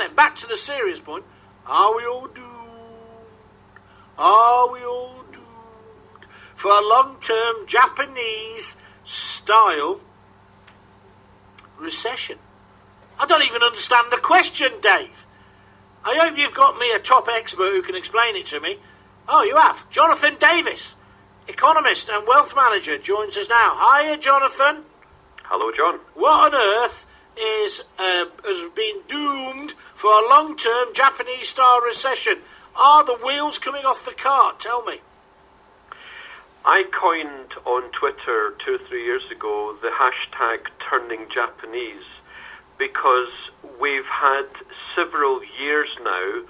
then, back to the serious point. Are we all doomed? Are we all doomed for a long-term Japanese-style recession? I don't even understand the question, Dave. I hope you've got me a top expert who can explain it to me. Oh, you have. Jonathan Davis, economist and wealth manager, joins us now. Hiya, Jonathan. Hello, John. What on earth has been doomed for a long-term Japanese-style recession? Are the wheels coming off the cart? Tell me. I coined on Twitter 2 or 3 years ago the hashtag turning Japanese because we've had several years now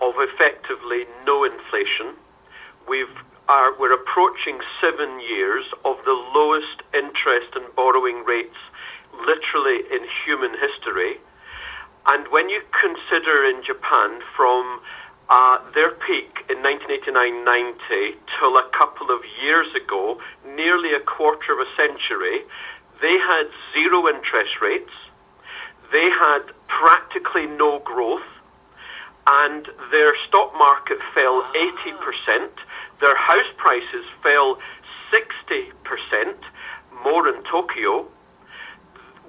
of effectively no inflation. We're approaching 7 years of the lowest interest and borrowing rates literally in human history. And when you consider in Japan from their peak in 1989-90 till a couple of years ago, nearly a quarter of a century, they had zero interest rates, they had practically no growth, and their stock market fell 80%, their house prices fell 60%, more in Tokyo.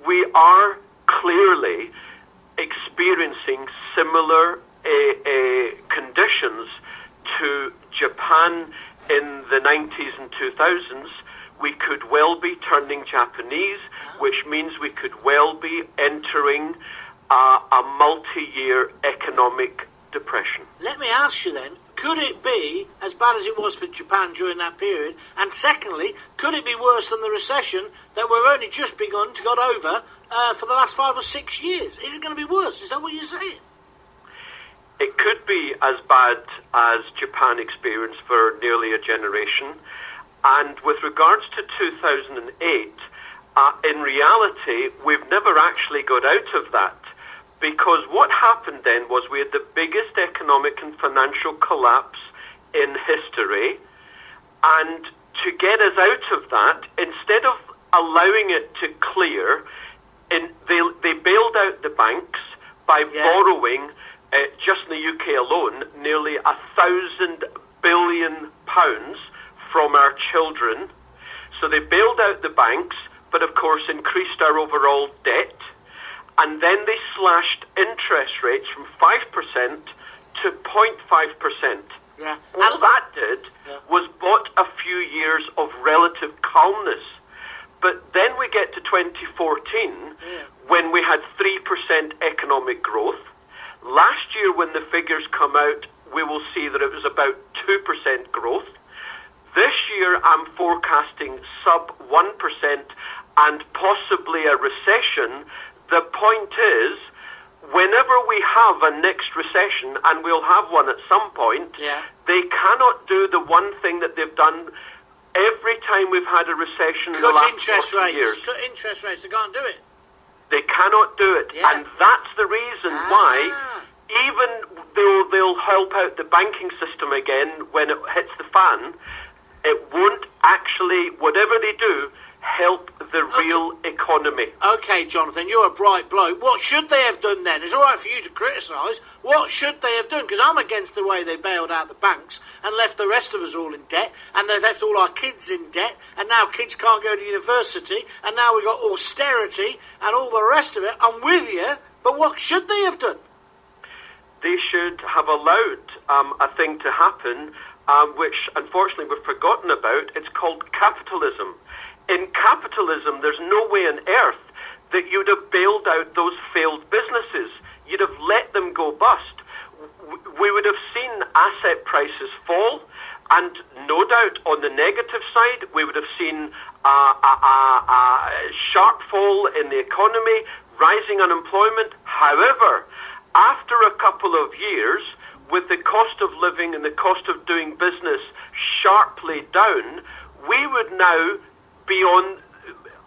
We are clearly experiencing similar conditions to Japan in the 90s and 2000s. We could well be turning Japanese, which means we could well be entering a multi-year economic depression. Let me ask you then, could it be as bad as it was for Japan during that period? And secondly, could it be worse than the recession that we've only just begun to got over for the last 5 or 6 years? Is it going to be worse? Is that what you're saying? It could be as bad as Japan experienced for nearly a generation. And with regards to 2008, in reality, we've never actually got out of that. Because what happened then was we had the biggest economic and financial collapse in history. And to get us out of that, instead of allowing it to clear, they bailed out the banks by borrowing, just in the UK alone, nearly £1,000 billion from our children. So they bailed out the banks, but of course increased our overall debt. And then they slashed interest rates from 5% to 0.5%. Yeah. All that did was bought a few years of relative calmness. But then we get to 2014 when we had 3% economic growth. Last year when the figures come out, we will see that it was about 2% growth. This year I'm forecasting sub 1% and possibly a recession. The point is, whenever we have a next recession, and we'll have one at some point, they cannot do the one thing that they've done every time we've had a recession in the last 40 years. Cut interest rates. They can't do it. They cannot do it. Yeah. And that's the reason why, even though they'll help out the banking system again when it hits the fan, it won't actually, whatever they do, help the real economy. Okay, Jonathan, you're a bright bloke. What should they have done then? It's all right for you to criticise. What should they have done? Because I'm against the way they bailed out the banks and left the rest of us all in debt, and they left all our kids in debt, and now kids can't go to university, and now we've got austerity and all the rest of it. I'm with you, but what should they have done? They should have allowed a thing to happen, which unfortunately we've forgotten about. It's called capitalism. In capitalism, there's no way on earth that you'd have bailed out those failed businesses. You'd have let them go bust. We would have seen asset prices fall, and no doubt on the negative side, we would have seen a sharp fall in the economy, rising unemployment. However, after a couple of years, with the cost of living and the cost of doing business sharply down, we would now be on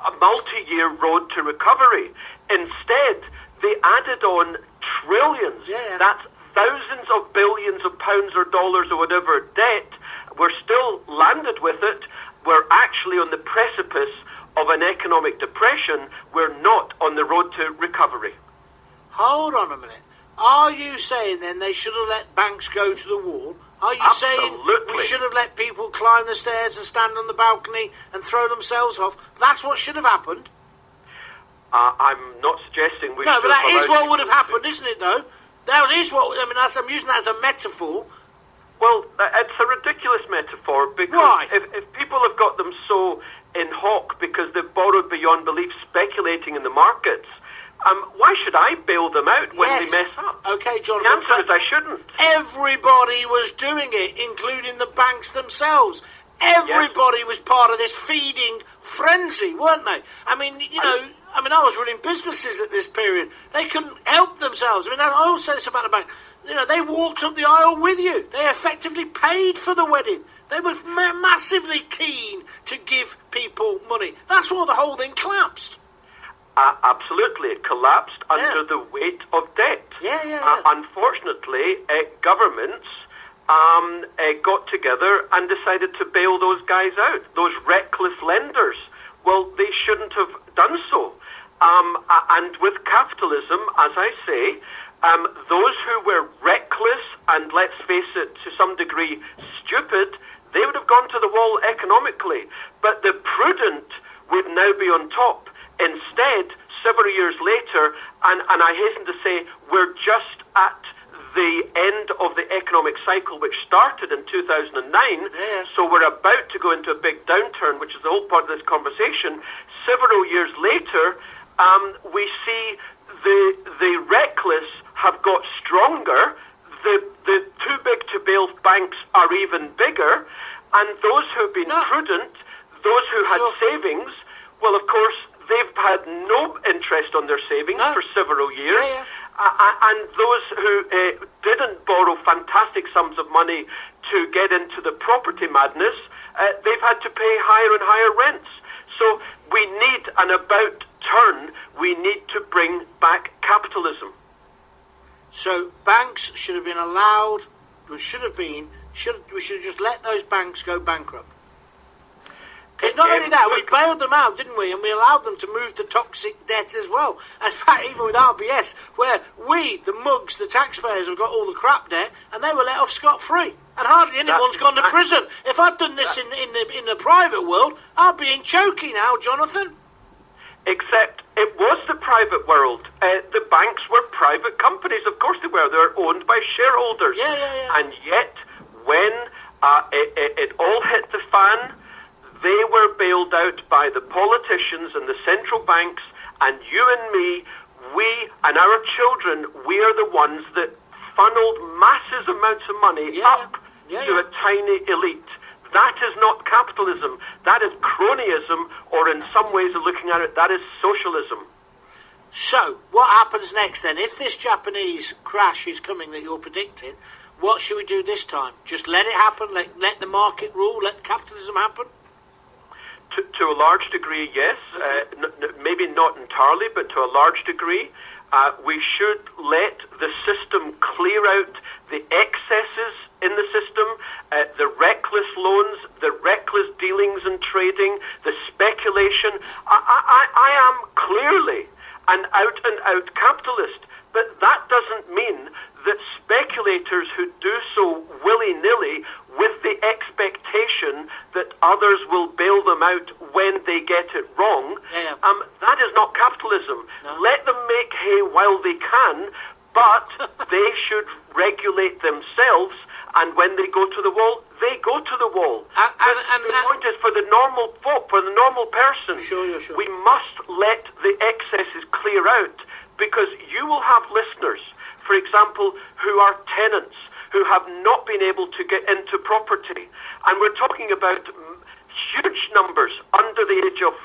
a multi-year road to recovery. Instead, they added on trillions. That's thousands of billions of pounds or dollars or whatever debt. We're still landed with it. We're actually on the precipice of an economic depression. We're not on the road to recovery. Hold on a minute. Are you saying then they should have let banks go to the wall? Are you saying we should have let people climb the stairs and stand on the balcony and throw themselves off? That's what should have happened. I'm not suggesting we should have. No, but that is what would have happened, isn't it, though? That is what, I mean, I'm using that as a metaphor. Well, it's a ridiculous metaphor because Why? if people have got them so in hock because they've borrowed beyond belief speculating in the markets, why should I bail them out when they mess up? Okay, John. The answer is I shouldn't. Everybody was doing it, including the banks themselves. Everybody was part of this feeding frenzy, weren't they? I mean, I was running businesses at this period. They couldn't help themselves. I mean, I always say this about the bank. They walked up the aisle with you. They effectively paid for the wedding. They were massively keen to give people money. That's why the whole thing collapsed. Absolutely, it collapsed under the weight of debt. Unfortunately, governments got together and decided to bail those guys out, those reckless lenders. Well, they shouldn't have done so. And with capitalism, as I say, those who were reckless and, let's face it, to some degree stupid, they would have gone to the wall economically. But the prudent would now be on top. Instead, several years later, and I hasten to say, we're just at the end of the economic cycle, which started in 2009, so we're about to go into a big downturn, which is the whole part of this conversation. Several years later, we see the reckless have got stronger, the too big to bail banks are even bigger, and those who have been prudent, those who had savings, well, of course, they've had no interest on their savings for several years. And those who didn't borrow fantastic sums of money to get into the property madness, they've had to pay higher and higher rents. So we need an about turn. We need to bring back capitalism. So banks should have been allowed, we should have just let those banks go bankrupt. Because not only that, we bailed them out, didn't we? And we allowed them to move to toxic debt as well. In fact, even with RBS, where we, the mugs, the taxpayers, have got all the crap debt, and they were let off scot-free. And hardly anyone's gone to prison. If I'd done this in the private world, I'd be in chokey now, Jonathan. Except it was the private world. The banks were private companies. Of course they were. They were owned by shareholders. And yet, when it all hit the fan, they were bailed out by the politicians and the central banks, and you and me, we and our children, we are the ones that funneled massive amounts of money up to a tiny elite. That is not capitalism. That is cronyism, or in some ways of looking at it, that is socialism. So, what happens next then? If this Japanese crash is coming that you're predicting, what should we do this time? Just let it happen? Let the market rule? Let capitalism happen? To a large degree, yes. Maybe not entirely, but to a large degree. We should let the system clear out the excesses in the system, the reckless loans, the reckless dealings and trading, the speculation. I am clearly an out-and-out capitalist, but that doesn't mean that speculators who do so willy-nilly with the expectation that others will bail them out when they get it wrong, that is not capitalism. No. Let them make hay while they can, but they should regulate themselves, and when they go to the wall, they go to the wall. The point is, for the normal folk, for the normal person, we must let the excesses clear out, because you will have listeners, for example, who are tenants, who have not been able to get into property. And we're talking about huge numbers under the age of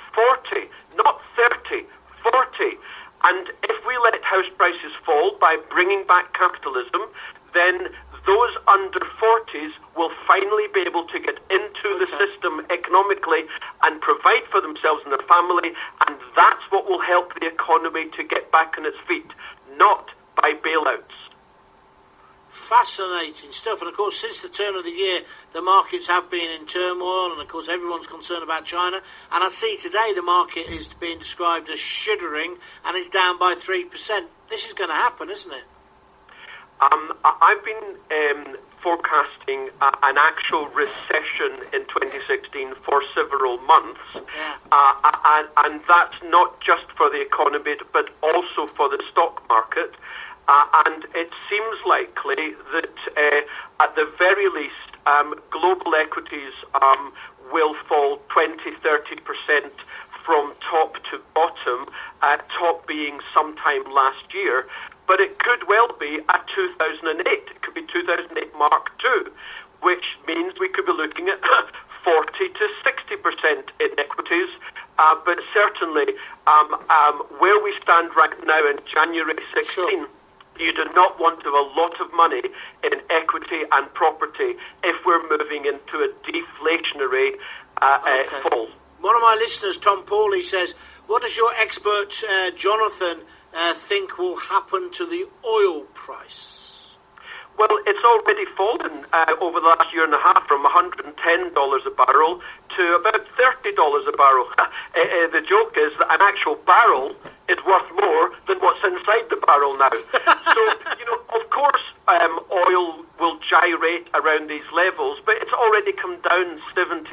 40, not 30, 40. And if we let house prices fall by bringing back capitalism, then those under 40s will finally be able to get into the system economically and provide for themselves and their family, and that's what will help the economy to get back on its feet, not by bailouts. Fascinating stuff. And of course, since the turn of the year, the markets have been in turmoil, and of course everyone's concerned about China. And I see today the market is being described as shuddering and is down by 3%. This is going to happen, isn't it? I've been forecasting an actual recession in 2016 for several months, and that's not just for the economy, but also for the stock market. And it seems likely that at the very least, global equities will fall 20-30% from top to bottom, top being sometime last year. But it could well be at 2008. It could be 2008 Mark II, which means we could be looking at 40 to 60% in equities. But certainly, where we stand right now in January 16, you do not want to have a lot of money in equity and property if we're moving into a deflationary fall. One of my listeners, Tom Pawley, says, what does your expert, Jonathan, think will happen to the oil price? Well, it's already fallen over the last year and a half from $110 a barrel to about $30 a barrel. The joke is that an actual barrel is worth more than what's inside the barrel now. So, of course, oil will gyrate around these levels, but it's already come down 70%.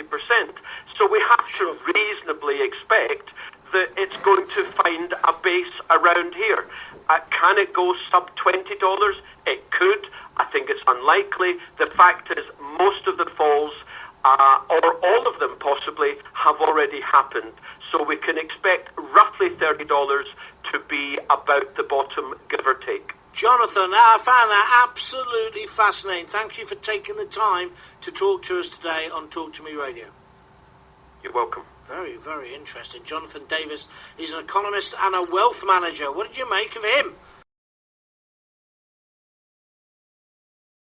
So we have to reasonably expect that it's going to find a base around here. Can it go sub $20? It could. I think it's unlikely. The fact is, most of the falls, or all of them possibly, have already happened. So we can expect roughly $30 to be about the bottom, give or take. Jonathan, I found that absolutely fascinating. Thank you for taking the time to talk to us today on Talk to Me Radio. You're welcome. Very, very interesting. Jonathan Davis, he's an economist and a wealth manager. What did you make of him?